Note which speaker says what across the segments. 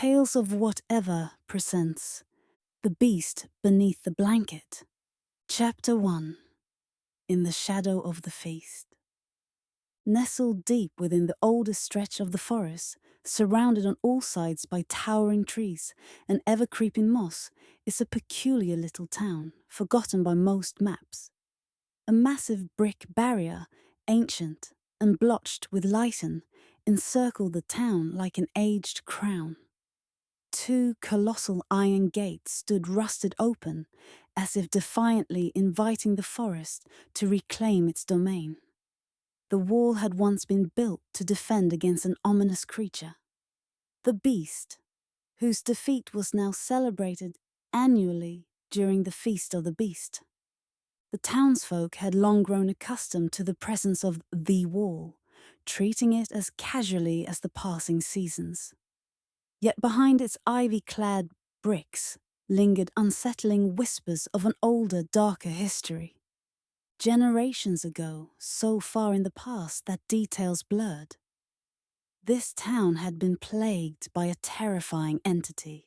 Speaker 1: Tales of Whatever presents The Beast Beneath the Blanket. Chapter 1. In the Shadow of the Feast. Nestled deep within the oldest stretch of the forest, surrounded on all sides by towering trees and ever-creeping moss, is a peculiar little town, forgotten by most maps. A massive brick barrier, ancient and blotched with lichen, encircled the town like an aged crown. Two colossal iron gates stood rusted open, as if defiantly inviting the forest to reclaim its domain. The wall had once been built to defend against an ominous creature, the beast, whose defeat was now celebrated annually during the Feast of the Beast. The townsfolk had long grown accustomed to the presence of the wall, treating it as casually as the passing seasons. Yet behind its ivy-clad bricks lingered unsettling whispers of an older, darker history. Generations ago, so far in the past that details blurred, this town had been plagued by a terrifying entity.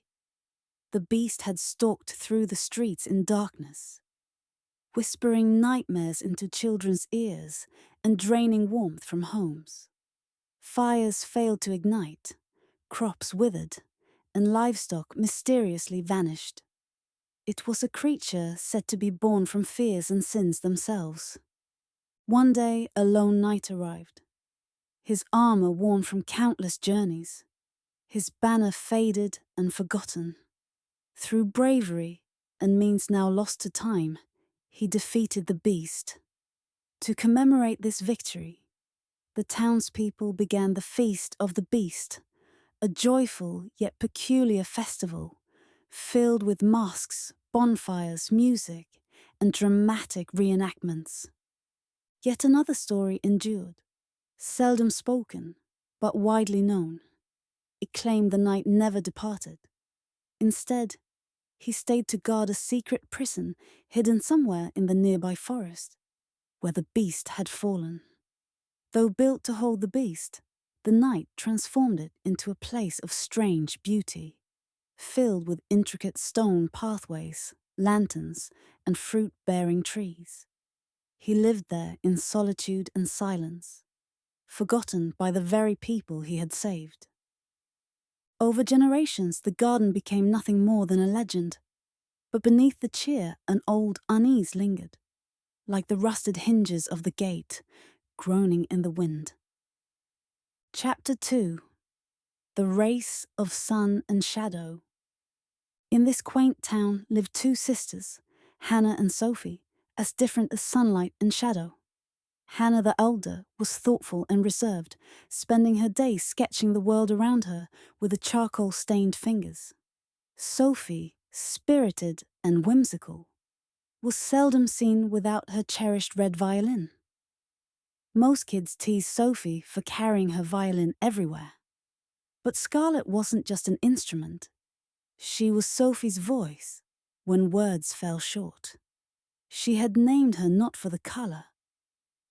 Speaker 1: The beast had stalked through the streets in darkness, whispering nightmares into children's ears and draining warmth from homes. Fires failed to ignite, crops withered, and livestock mysteriously vanished. It was a creature said to be born from fears and sins themselves. One day, a lone knight arrived, his armor worn from countless journeys, his banner faded and forgotten. Through bravery and means now lost to time, he defeated the beast. To commemorate this victory, the townspeople began the Feast of the Beast, a joyful yet peculiar festival, filled with masks, bonfires, music, and dramatic reenactments. Yet another story endured, seldom spoken, but widely known. It claimed the knight never departed. Instead, he stayed to guard a secret prison hidden somewhere in the nearby forest, where the beast had fallen. Though built to hold the beast, the knight transformed it into a place of strange beauty, filled with intricate stone pathways, lanterns, and fruit-bearing trees. He lived there in solitude and silence, forgotten by the very people he had saved. Over generations, the garden became nothing more than a legend, but beneath the cheer, an old unease lingered, like the rusted hinges of the gate, groaning in the wind. Chapter 2. The Race of Sun and Shadow. In this quaint town lived two sisters, Hannah and Sophie, as different as sunlight and shadow. Hannah the elder was thoughtful and reserved, spending her days sketching the world around her with the charcoal-stained fingers. Sophie, spirited and whimsical, was seldom seen without her cherished red violin. Most kids teased Sophie for carrying her violin everywhere. But Scarlett wasn't just an instrument. She was Sophie's voice when words fell short. She had named her not for the color,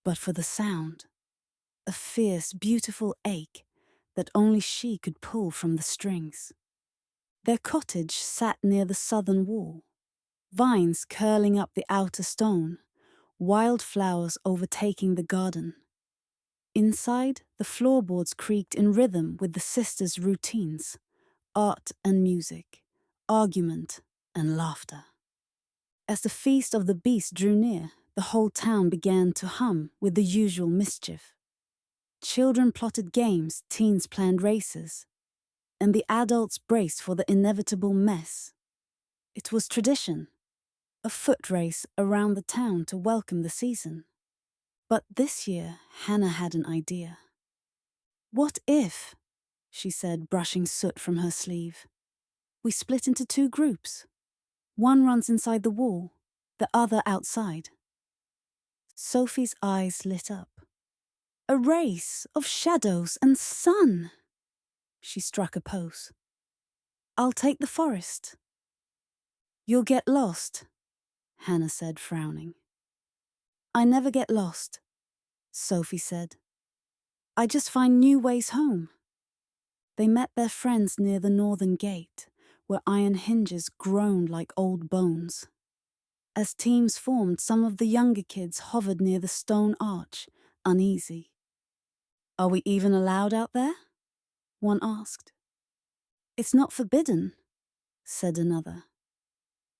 Speaker 1: but for the sound, a fierce, beautiful ache that only she could pull from the strings. Their cottage sat near the southern wall, vines curling up the outer stone, wildflowers overtaking the garden. Inside, the floorboards creaked in rhythm with the sisters' routines, art and music, argument and laughter. As the Feast of the Beast drew near, the whole town began to hum with the usual mischief. Children plotted games, teens planned races, and the adults braced for the inevitable mess. It was tradition, a foot race around the town to welcome the season. But this year, Hannah had an idea. "What if," she said, brushing soot from her sleeve, "we split into two groups? One runs inside the wall, the other outside." Sophie's eyes lit up. "A race of shadows and sun!" She struck a pose. "I'll take the forest." "You'll get lost," Hannah said, frowning. "I never get lost," Sophie said. "I just find new ways home." They met their friends near the northern gate, where iron hinges groaned like old bones. As teams formed, some of the younger kids hovered near the stone arch, uneasy. "Are we even allowed out there?" one asked. "It's not forbidden," said another.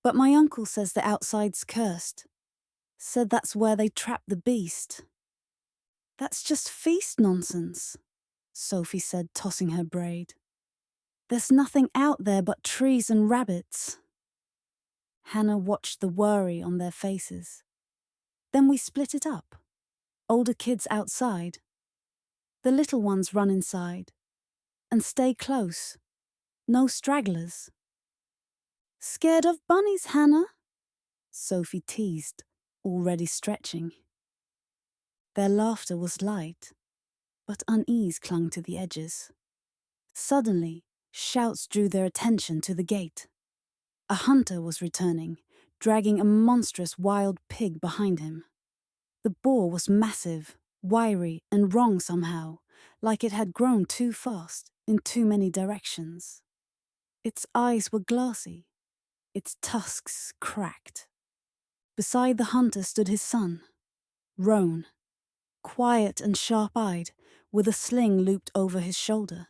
Speaker 1: "But my uncle says the outside's cursed. Said that's where they trap the beast." "That's just feast nonsense," Sophie said, tossing her braid. "There's nothing out there but trees and rabbits." Hannah watched the worry on their faces. "Then we split it up. Older kids outside. The little ones run inside. And stay close. No stragglers." "Scared of bunnies, Hannah?" Sophie teased, already stretching. Their laughter was light, but unease clung to the edges. Suddenly, shouts drew their attention to the gate. A hunter was returning, dragging a monstrous wild pig behind him. The boar was massive, wiry, and wrong somehow, like it had grown too fast, in too many directions. Its eyes were glassy, its tusks cracked. Beside the hunter stood his son, Roan, quiet and sharp-eyed, with a sling looped over his shoulder.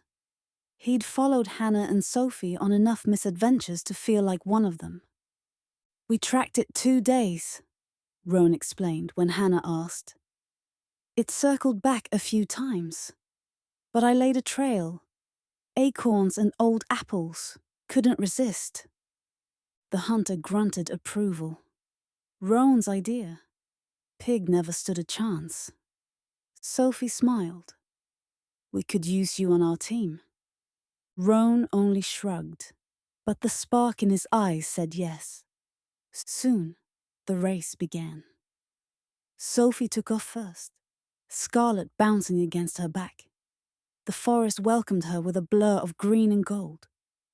Speaker 1: He'd followed Hannah and Sophie on enough misadventures to feel like one of them. "We tracked it 2 days," Roan explained when Hannah asked. "It circled back a few times. But I laid a trail. Acorns and old apples. Couldn't resist." The hunter grunted approval. Roan's idea. Pig never stood a chance. Sophie smiled. "We could use you on our team." Roan only shrugged, but the spark in his eyes said yes. Soon, the race began. Sophie took off first, scarlet bouncing against her back. The forest welcomed her with a blur of green and gold.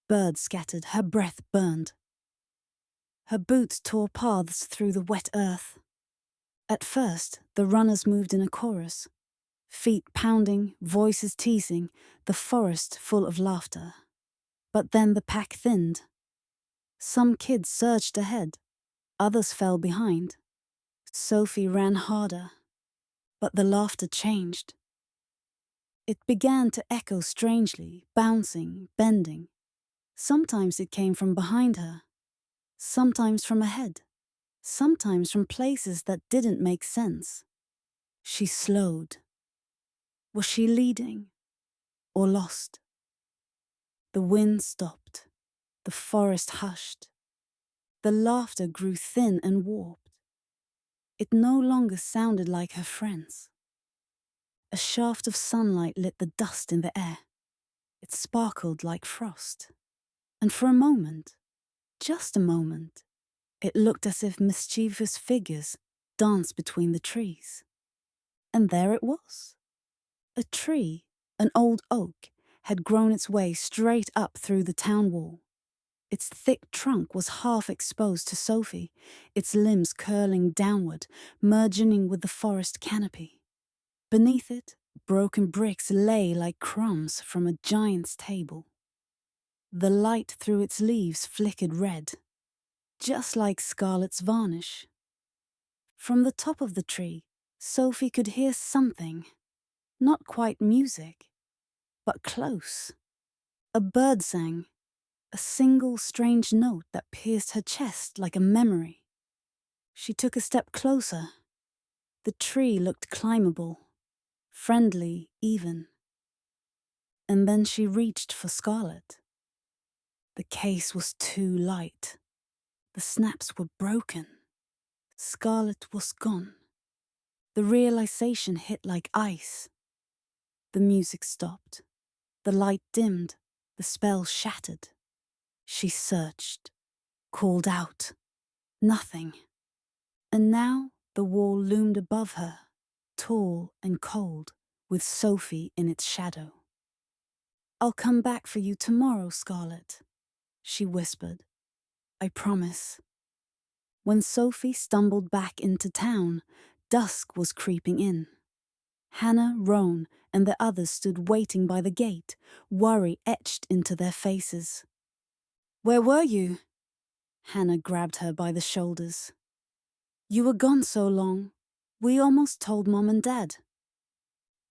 Speaker 1: Birds scattered, her breath burned. Her boots tore paths through the wet earth. At first, the runners moved in a chorus, feet pounding, voices teasing, the forest full of laughter. But then the pack thinned. Some kids surged ahead, others fell behind. Sophie ran harder, but the laughter changed. It began to echo strangely, bouncing, bending. Sometimes it came from behind her, sometimes from ahead, sometimes from places that didn't make sense. She slowed. Was she leading or lost? The wind stopped. The forest hushed. The laughter grew thin and warped. It no longer sounded like her friends. A shaft of sunlight lit the dust in the air. It sparkled like frost. And for a moment, just a moment, it looked as if mischievous figures danced between the trees. And there it was. A tree, an old oak, had grown its way straight up through the town wall. Its thick trunk was half exposed to Sophie, its limbs curling downward, merging with the forest canopy. Beneath it, broken bricks lay like crumbs from a giant's table. The light through its leaves flickered red, just like scarlet's varnish. From the top of the tree, Sophie could hear something, not quite music, but close. A bird sang, a single strange note that pierced her chest like a memory. She took a step closer. The tree looked climbable, friendly even. And then she reached for Scarlet. The case was too light. The snaps were broken. Scarlet was gone. The realization hit like ice. The music stopped. The light dimmed. The spell shattered. She searched, called out. Nothing. And now the wall loomed above her, tall and cold, with Sophie in its shadow. "I'll come back for you tomorrow, Scarlet," she whispered. "I promise." When Sophie stumbled back into town, dusk was creeping in. Hannah, Roan, and the others stood waiting by the gate, worry etched into their faces. "Where were you?" Hannah grabbed her by the shoulders. "You were gone so long. We almost told Mom and Dad."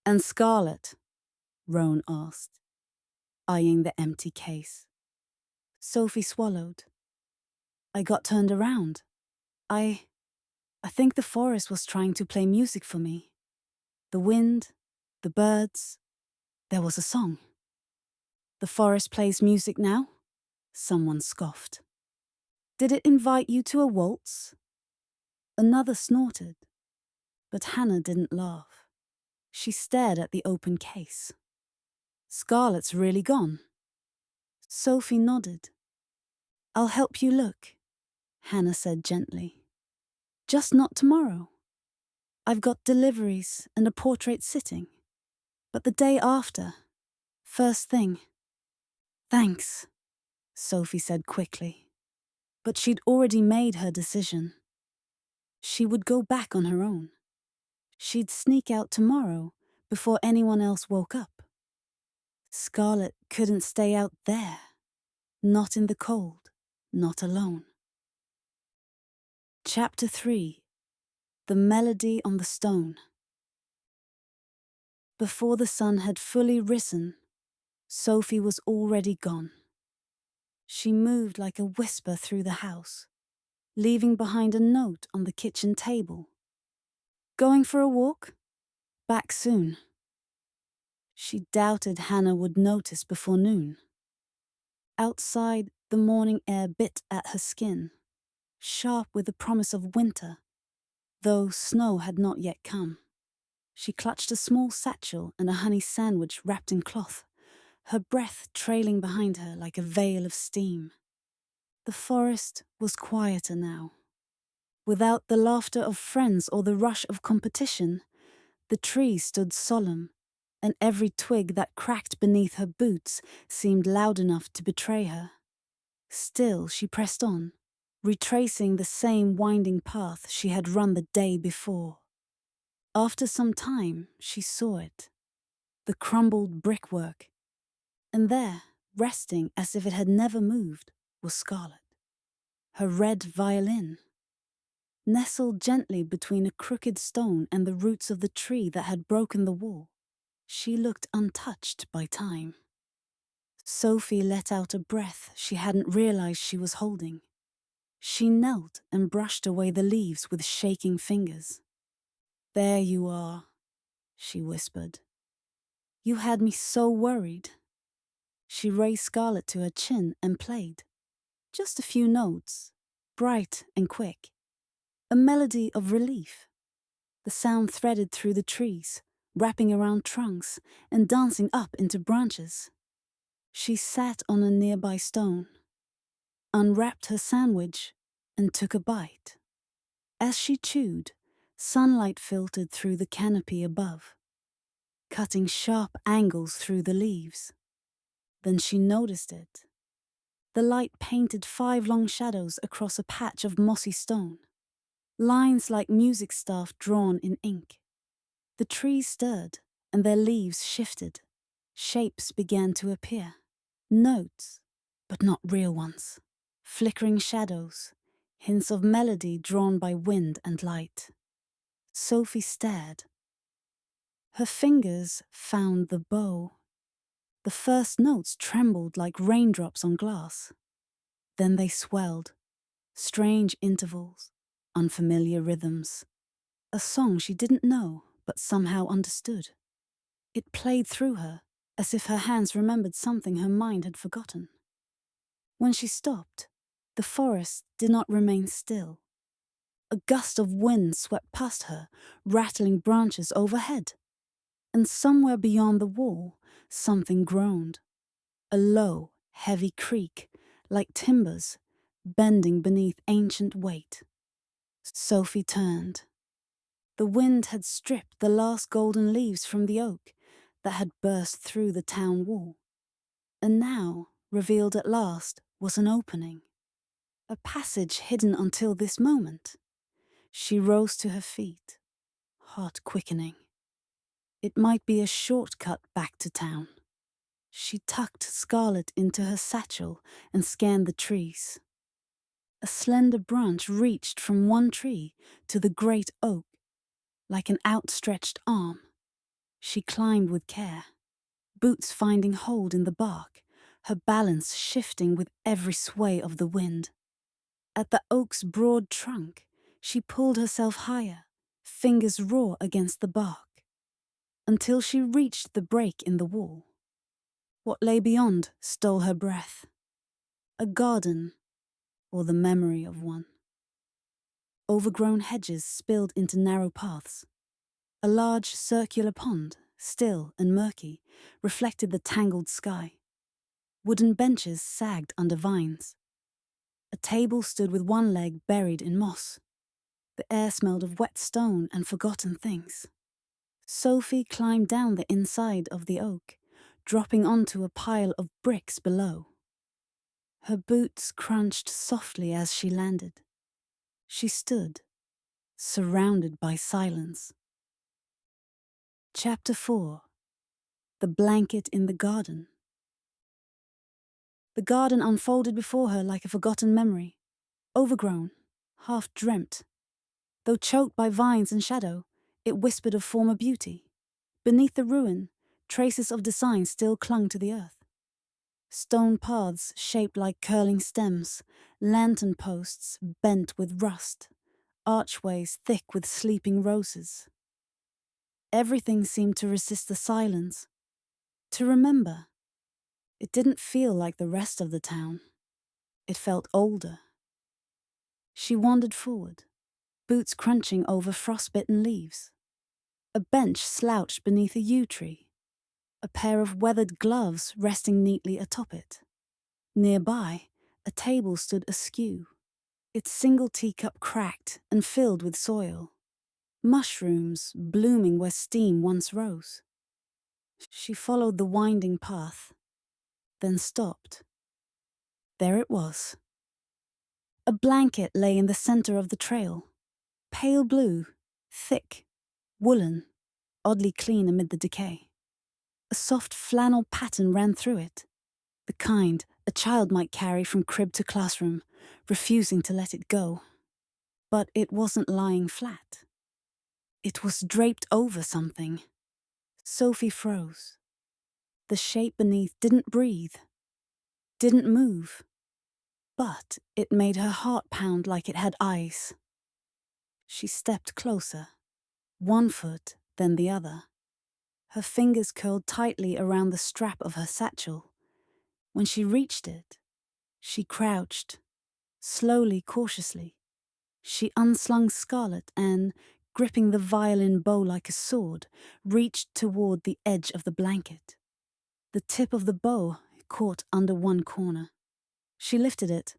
Speaker 1: "And Scarlett?" Roan asked, eyeing the empty case. Sophie swallowed. "I got turned around. I think the forest was trying to play music for me. The wind, the birds. There was a song." "The forest plays music now?" Someone scoffed. "Did it invite you to a waltz?" Another snorted, but Hannah didn't laugh. She stared at the open case. "Scarlett's really gone." Sophie nodded. "I'll help you look," Hannah said gently. "Just not tomorrow. I've got deliveries and a portrait sitting. But the day after, first thing." "Thanks," Sophie said quickly. But she'd already made her decision. She would go back on her own. She'd sneak out tomorrow before anyone else woke up. Scarlett couldn't stay out there. Not in the cold, not alone. Chapter 3. The Melody on the Stone. Before the sun had fully risen, Sophie was already gone. She moved like a whisper through the house, leaving behind a note on the kitchen table. "Going for a walk? Back soon." She doubted Hannah would notice before noon. Outside, the morning air bit at her skin, sharp with the promise of winter, though snow had not yet come. She clutched a small satchel and a honey sandwich wrapped in cloth, her breath trailing behind her like a veil of steam. The forest was quieter now. Without the laughter of friends or the rush of competition, the trees stood solemn, and every twig that cracked beneath her boots seemed loud enough to betray her. Still she pressed on, retracing the same winding path she had run the day before. After some time, she saw it. The crumbled brickwork. And there, resting as if it had never moved, was Scarlett. Her red violin. Nestled gently between a crooked stone and the roots of the tree that had broken the wall, she looked untouched by time. Sophie let out a breath she hadn't realized she was holding. She knelt and brushed away the leaves with shaking fingers. "There you are," she whispered. "You had me so worried." She raised Scarlett to her chin and played. Just a few notes, bright and quick. A melody of relief. The sound threaded through the trees, wrapping around trunks and dancing up into branches. She sat on a nearby stone, unwrapped her sandwich, and took a bite. As she chewed, sunlight filtered through the canopy above, cutting sharp angles through the leaves. Then she noticed it. The light painted 5 long shadows across a patch of mossy stone, lines like music staff drawn in ink. The trees stirred, and their leaves shifted. Shapes began to appear. Notes, but not real ones. Flickering shadows, hints of melody drawn by wind and light. Sophie stared. Her fingers found the bow. The first notes trembled like raindrops on glass. Then they swelled. Strange intervals, unfamiliar rhythms. A song she didn't know, but somehow understood. It played through her, as if her hands remembered something her mind had forgotten. When she stopped, the forest did not remain still. A gust of wind swept past her, rattling branches overhead. And somewhere beyond the wall, something groaned. A low, heavy creak, like timbers, bending beneath ancient weight. Sophie turned. The wind had stripped the last golden leaves from the oak that had burst through the town wall. And now, revealed at last, was an opening. A passage hidden until this moment. She rose to her feet, heart quickening. It might be a shortcut back to town. She tucked Scarlet into her satchel and scanned the trees. A slender branch reached from one tree to the great oak, like an outstretched arm. She climbed with care, boots finding hold in the bark, her balance shifting with every sway of the wind. At the oak's broad trunk, she pulled herself higher, fingers raw against the bark, until she reached the break in the wall. What lay beyond stole her breath. A garden, or the memory of one. Overgrown hedges spilled into narrow paths. A large circular pond, still and murky, reflected the tangled sky. Wooden benches sagged under vines. A table stood with one leg buried in moss. The air smelled of wet stone and forgotten things. Sophie climbed down the inside of the oak, dropping onto a pile of bricks below. Her boots crunched softly as she landed. She stood, surrounded by silence. Chapter 4. The Blanket in the Garden. The garden unfolded before her like a forgotten memory, overgrown, half-dreamt. Though choked by vines and shadow, it whispered of former beauty. Beneath the ruin, traces of design still clung to the earth. Stone paths shaped like curling stems, lantern posts bent with rust, archways thick with sleeping roses. Everything seemed to resist the silence, to remember. It didn't feel like the rest of the town. It felt older. She wandered forward, boots crunching over frostbitten leaves. A bench slouched beneath a yew tree, a pair of weathered gloves resting neatly atop it. Nearby, a table stood askew, its single teacup cracked and filled with soil. Mushrooms blooming where steam once rose. She followed the winding path, then stopped. There it was. A blanket lay in the center of the trail, pale blue, thick, woolen, oddly clean amid the decay. A soft flannel pattern ran through it, the kind a child might carry from crib to classroom, refusing to let it go. But it wasn't lying flat. It was draped over something. Sophie froze. The shape beneath didn't breathe, didn't move, but it made her heart pound like it had eyes. She stepped closer, one foot, then the other. Her fingers curled tightly around the strap of her satchel. When she reached it, she crouched, slowly, cautiously. She unslung Scarlet and, gripping the violin bow like a sword, reached toward the edge of the blanket. The tip of the bow caught under one corner. She lifted it,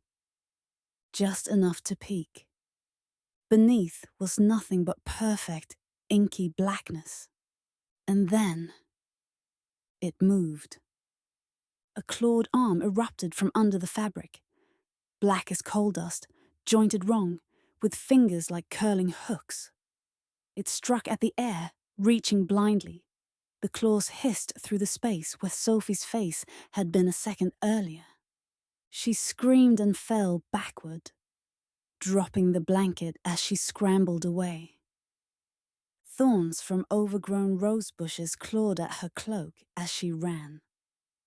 Speaker 1: just enough to peek. Beneath was nothing but perfect, inky blackness. And then it moved. A clawed arm erupted from under the fabric, black as coal dust, jointed wrong, with fingers like curling hooks. It struck at the air, reaching blindly. The claws hissed through the space where Sophie's face had been a second earlier. She screamed and fell backward, dropping the blanket as she scrambled away. Thorns from overgrown rose bushes clawed at her cloak as she ran.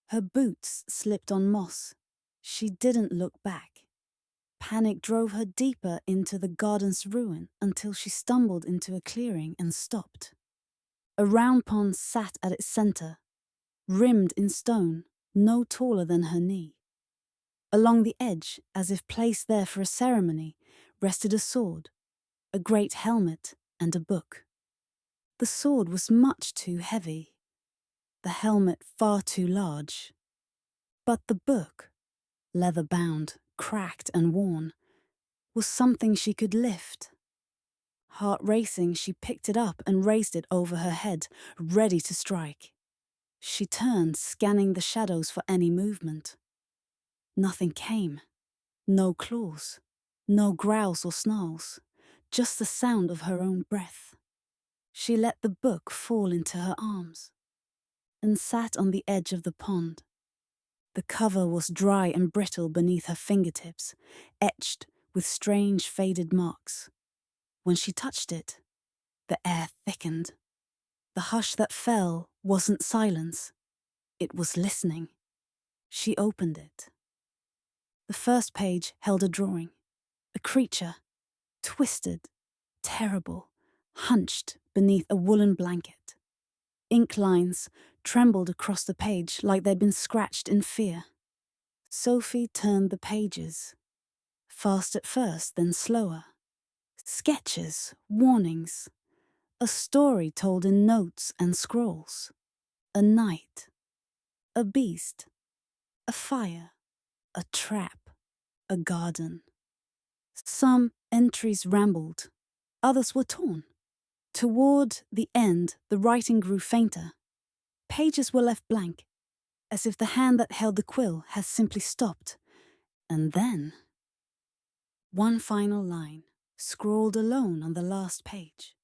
Speaker 1: Her boots slipped on moss. She didn't look back. Panic drove her deeper into the garden's ruin until she stumbled into a clearing and stopped. A round pond sat at its center, rimmed in stone, no taller than her knee. Along the edge, as if placed there for a ceremony, rested a sword, a great helmet, and a book. The sword was much too heavy, the helmet far too large. But the book, leather-bound, cracked and worn, was something she could lift. Heart racing, she picked it up and raised it over her head, ready to strike. She turned, scanning the shadows for any movement. Nothing came. No claws. No growls or snarls. Just the sound of her own breath. She let the book fall into her arms and sat on the edge of the pond. The cover was dry and brittle beneath her fingertips, etched with strange faded marks. When she touched it, the air thickened. The hush that fell wasn't silence, it was listening. She opened it. The first page held a drawing. A creature, twisted, terrible, hunched beneath a woolen blanket. Ink lines trembled across the page like they'd been scratched in fear. Sophie turned the pages, fast at first, then slower. Sketches, warnings, a story told in notes and scrolls. A night, a beast, a fire, a trap, a garden. Some entries rambled, others were torn. Toward the end, the writing grew fainter. Pages were left blank, as if the hand that held the quill had simply stopped. And then, one final line, scrawled alone on the last page.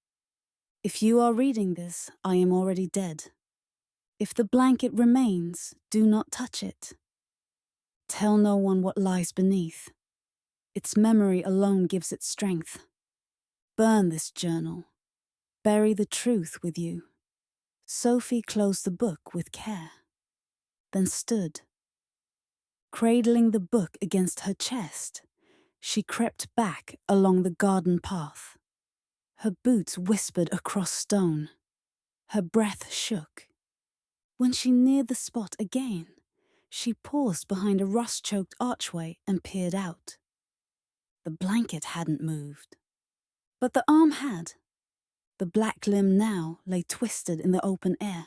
Speaker 1: If you are reading this, I am already dead. If the blanket remains, do not touch it. Tell no one what lies beneath. Its memory alone gives it strength. Burn this journal. Bury the truth with you. Sophie closed the book with care, then stood. Cradling the book against her chest, she crept back along the garden path. Her boots whispered across stone. Her breath shook. When she neared the spot again, she paused behind a rust-choked archway and peered out. The blanket hadn't moved, but the arm had. The black limb now lay twisted in the open air,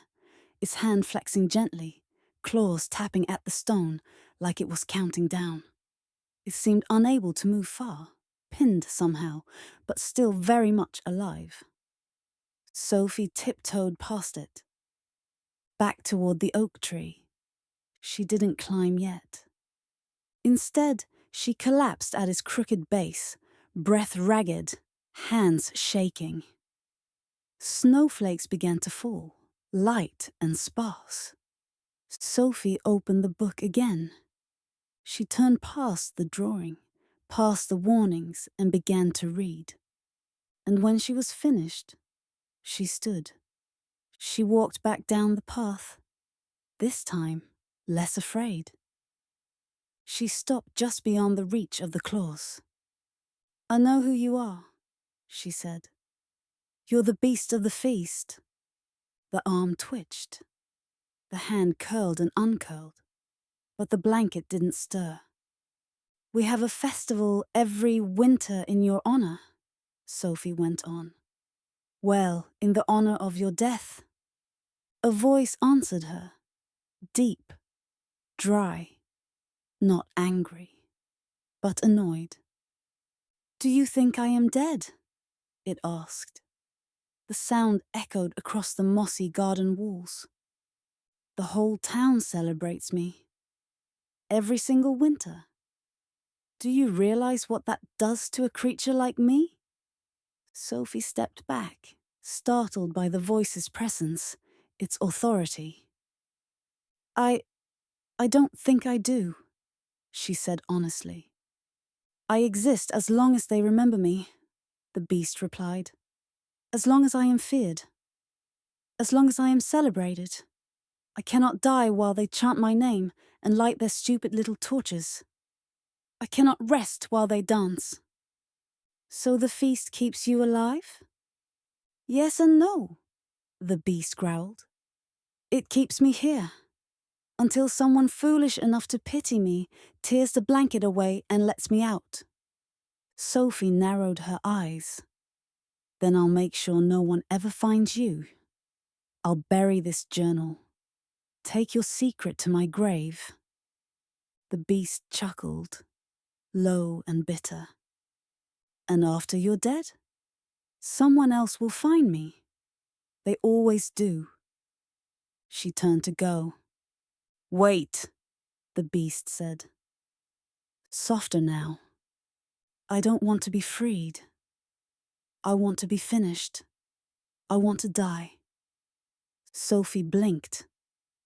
Speaker 1: its hand flexing gently, claws tapping at the stone like it was counting down. It seemed unable to move far, pinned somehow, but still very much alive. Sophie tiptoed past it, back toward the oak tree. She didn't climb yet. Instead, she collapsed at its crooked base, breath ragged, hands shaking. Snowflakes began to fall, light and sparse. Sophie opened the book again. She turned past the drawing, past the warnings, and began to read. And when she was finished, she stood. She walked back down the path, this time less afraid. She stopped just beyond the reach of the claws. I know who you are, she said. You're the beast of the feast. The arm twitched. The hand curled and uncurled, but the blanket didn't stir. We have a festival every winter in your honor, Sophie went on. Well, in the honor of your death. A voice answered her, deep, dry, not angry, but annoyed. Do you think I am dead? It asked. The sound echoed across the mossy garden walls. The whole town celebrates me. Every single winter. Do you realize what that does to a creature like me? Sophie stepped back, startled by the voice's presence, its authority. I don't think I do, she said honestly. I exist as long as they remember me, the beast replied. As long as I am feared. As long as I am celebrated. I cannot die while they chant my name and light their stupid little torches. I cannot rest while they dance. So the feast keeps you alive? Yes and no, the beast growled. It keeps me here, until someone foolish enough to pity me tears the blanket away and lets me out. Sophie narrowed her eyes. Then I'll make sure no one ever finds you. I'll bury this journal. Take your secret to my grave. The beast chuckled, low and bitter. And after you're dead, someone else will find me. They always do. She turned to go. Wait, the beast said. Softer now. I don't want to be freed. I want to be finished. I want to die. Sophie blinked.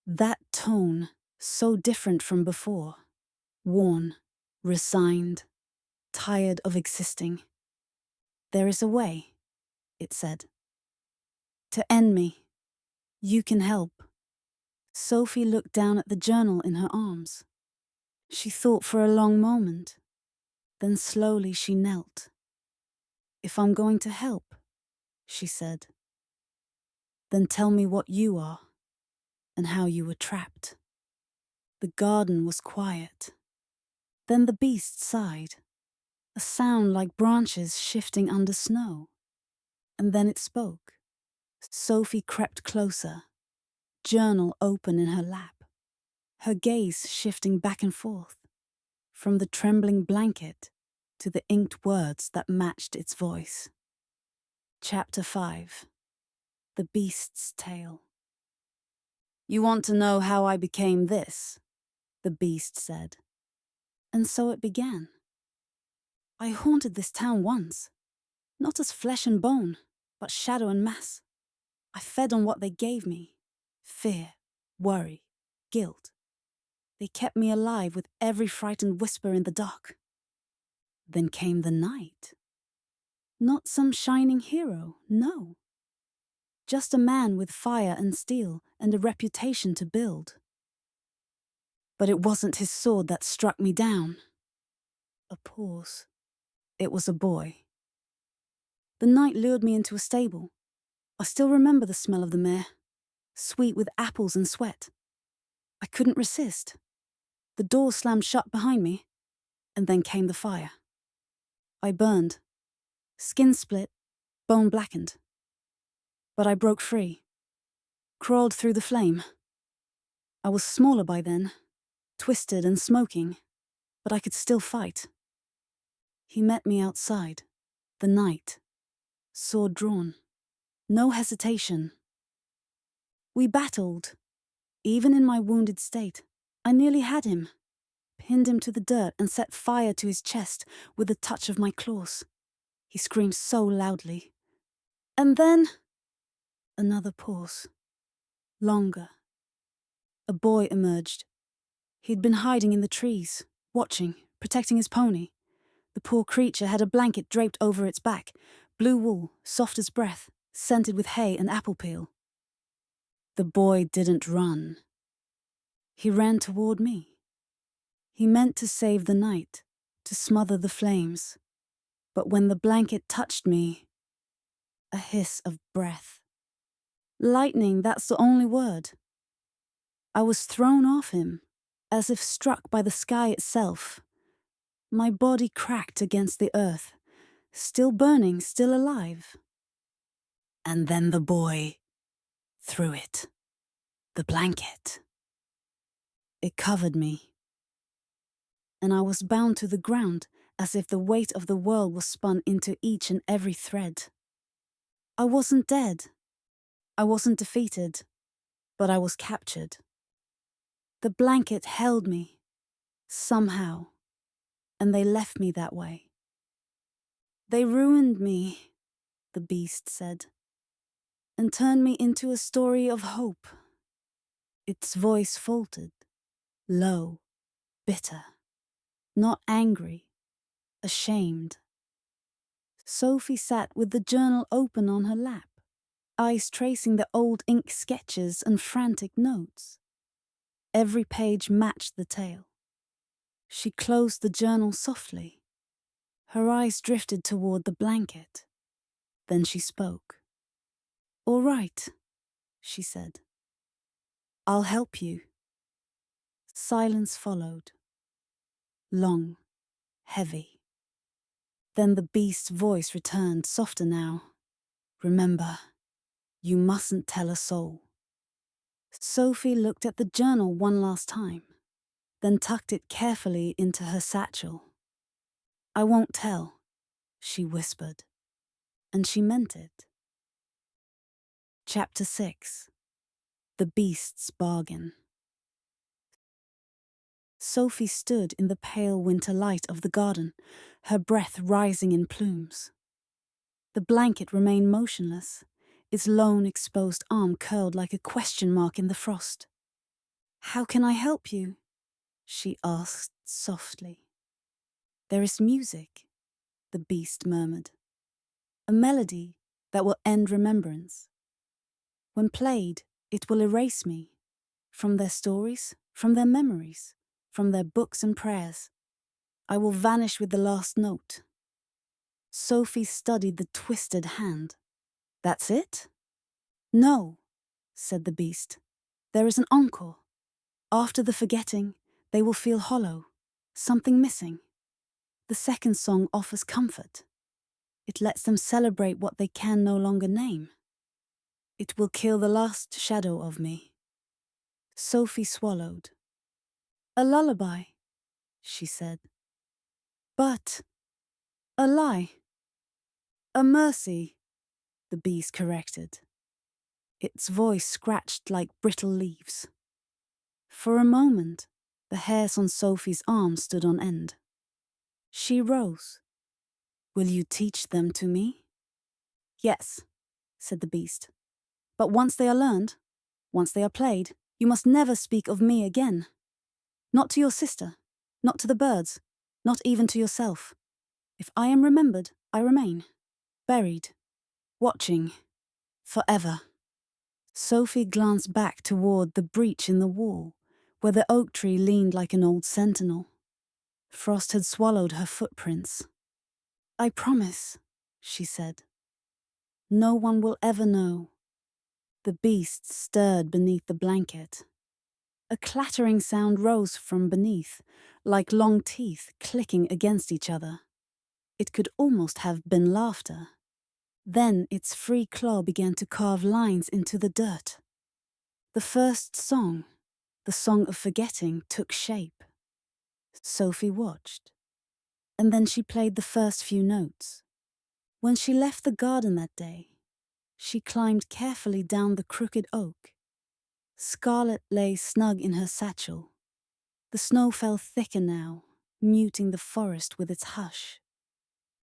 Speaker 1: That tone, so different from before. Worn, resigned, tired of existing. There is a way, it said. To end me. You can help. Sophie looked down at the journal in her arms. She thought for a long moment. Then slowly she knelt. If I'm going to help, she said, then tell me what you are and how you were trapped. The garden was quiet. Then the beast sighed, a sound like branches shifting under snow. And then it spoke. Sophie crept closer, journal open in her lap, her gaze shifting back and forth, from the trembling blanket to the inked words that matched its voice. Chapter 5. The Beast's Tale. You want to know how I became this? The beast said. And so it began. I haunted this town once, not as flesh and bone, but shadow and mass. I fed on what they gave me. Fear, worry, guilt. They kept me alive with every frightened whisper in the dark. Then came the night. Not some shining hero, no. Just a man with fire and steel and a reputation to build. But it wasn't his sword that struck me down. A pause. It was a boy. The night lured me into a stable. I still remember the smell of the mare, sweet with apples and sweat. I couldn't resist. The door slammed shut behind me, and then came the fire. I burned, skin split, bone blackened. But I broke free, crawled through the flame. I was smaller by then, twisted and smoking, but I could still fight. He met me outside, the night, sword drawn, no hesitation. We battled. Even in my wounded state, I nearly had him, pinned him to the dirt and set fire to his chest with a touch of my claws. He screamed so loudly. And then, another pause. Longer. A boy emerged. He'd been hiding in the trees, watching, protecting his pony. The poor creature had a blanket draped over its back, blue wool, soft as breath, scented with hay and apple peel. The boy didn't run. He ran toward me. He meant to save the night, to smother the flames. But when the blanket touched me, a hiss of breath. Lightning, that's the only word. I was thrown off him, as if struck by the sky itself. My body cracked against the earth, still burning, still alive. And then the boy threw it. The blanket. It covered me. And I was bound to the ground as if the weight of the world was spun into each and every thread. I wasn't dead. I wasn't defeated. But I was captured. The blanket held me, somehow, and they left me that way. They ruined me, the beast said, and turned me into a story of hope. Its voice faltered, low, bitter, not angry, ashamed. Sophie sat with the journal open on her lap, eyes tracing the old ink sketches and frantic notes. Every page matched the tale. She closed the journal softly. Her eyes drifted toward the blanket. Then she spoke. "All right," she said. "I'll help you." Silence followed. Long, heavy. Then the beast's voice returned, softer now. "Remember, you mustn't tell a soul." Sophie looked at the journal one last time, then tucked it carefully into her satchel. "I won't tell," she whispered, and she meant it. Chapter 6. The Beast's Bargain. Sophie stood in the pale winter light of the garden, her breath rising in plumes. The blanket remained motionless, its lone exposed arm curled like a question mark in the frost. "How can I help you?" she asked softly. "There is music," the beast murmured. "A melody that will end remembrance. When played, it will erase me. From their stories, from their memories, from their books and prayers. I will vanish with the last note." Sophie studied the twisted hand. "That's it?" "No," said the beast. "There is an encore. After the forgetting, they will feel hollow, something missing. The second song offers comfort. It lets them celebrate what they can no longer name. It will kill the last shadow of me." Sophie swallowed. "A lullaby," she said. "But a lie. A mercy," the beast corrected. Its voice scratched like brittle leaves. For a moment, the hairs on Sophie's arm stood on end. She rose. "Will you teach them to me?" "Yes," said the beast. "But once they are learned, once they are played, you must never speak of me again. Not to your sister, not to the birds, not even to yourself. If I am remembered, I remain. Buried. Watching. Forever." Sophie glanced back toward the breach in the wall, where the oak tree leaned like an old sentinel. Frost had swallowed her footprints. "I promise," she said. "No one will ever know." The beast stirred beneath the blanket. A clattering sound rose from beneath, like long teeth clicking against each other. It could almost have been laughter. Then its free claw began to carve lines into the dirt. The first song, the song of forgetting, took shape. Sophie watched, and then she played the first few notes. When she left the garden that day, she climbed carefully down the crooked oak. Scarlet lay snug in her satchel. The snow fell thicker now, muting the forest with its hush.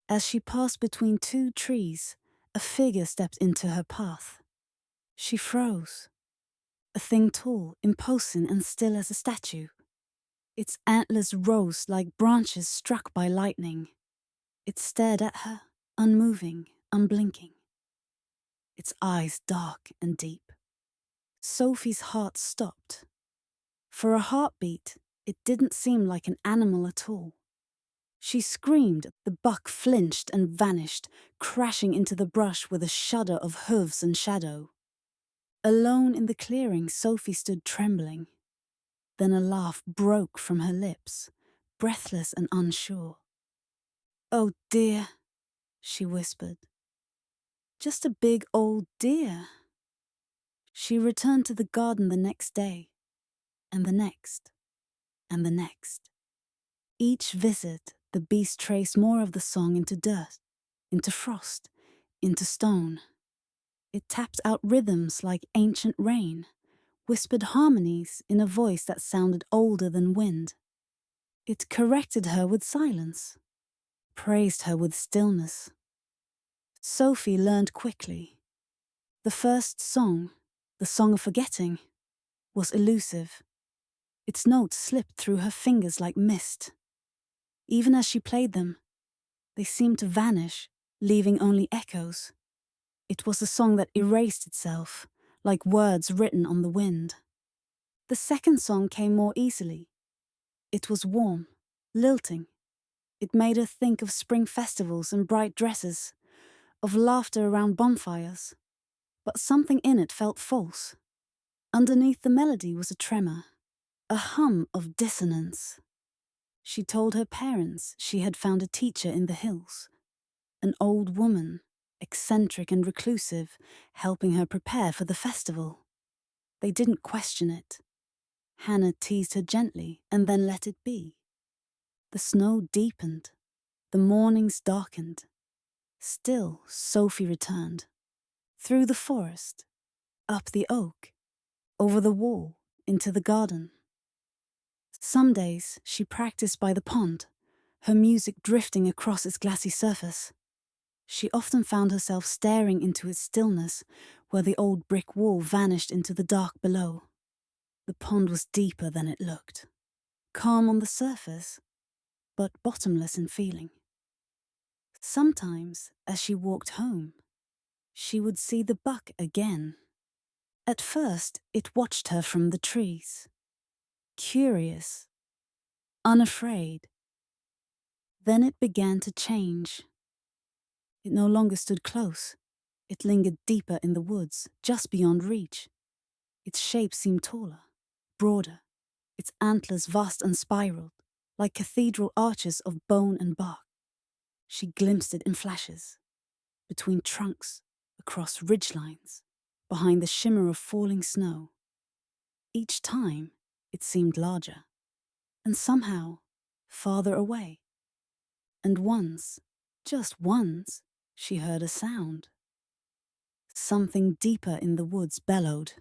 Speaker 1: As she passed between two trees, a figure stepped into her path. She froze. A thing tall, imposing, and still as a statue. Its antlers rose like branches struck by lightning. It stared at her, unmoving, unblinking. Its eyes dark and deep. Sophie's heart stopped. For a heartbeat, it didn't seem like an animal at all. She screamed, the buck flinched and vanished, crashing into the brush with a shudder of hooves and shadow. Alone in the clearing, Sophie stood trembling. Then a laugh broke from her lips, breathless and unsure. "Oh dear," she whispered. "Just a big old deer." She returned to the garden the next day, and the next, and the next. Each visit, the beast traced more of the song into dirt, into frost, into stone. It tapped out rhythms like ancient rain, whispered harmonies in a voice that sounded older than wind. It corrected her with silence, praised her with stillness. Sophie learned quickly. The first song, the song of forgetting, was elusive. Its notes slipped through her fingers like mist. Even as she played them, they seemed to vanish, leaving only echoes. It was a song that erased itself, like words written on the wind. The second song came more easily. It was warm, lilting. It made her think of spring festivals and bright dresses, of laughter around bonfires. But something in it felt false. Underneath the melody was a tremor, a hum of dissonance. She told her parents she had found a teacher in the hills, an old woman, eccentric and reclusive, helping her prepare for the festival. They didn't question it. Hannah teased her gently and then let it be. The snow deepened. The mornings darkened. Still, Sophie returned. Through the forest, up the oak, over the wall, into the garden. Some days she practiced by the pond, her music drifting across its glassy surface. She often found herself staring into its stillness, where the old brick wall vanished into the dark below. The pond was deeper than it looked, calm on the surface, but bottomless in feeling. Sometimes, as she walked home, she would see the buck again. At first, it watched her from the trees, curious, unafraid. Then it began to change. It no longer stood close. It lingered deeper in the woods, just beyond reach. Its shape seemed taller, broader, its antlers vast and spiraled, like cathedral arches of bone and bark. She glimpsed it in flashes, between trunks, across ridgelines, behind the shimmer of falling snow. Each time, it seemed larger, and somehow farther away. And once, just once, she heard a sound. Something deeper in the woods bellowed.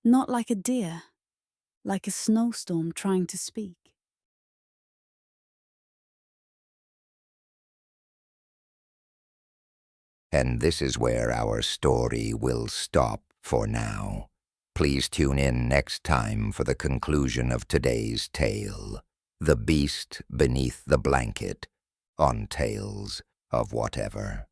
Speaker 1: Not like a deer, like a snowstorm trying to speak.
Speaker 2: And this is where our story will stop for now. Please tune in next time for the conclusion of today's tale, The Beast Beneath the Blanket, on Tales of Whatever.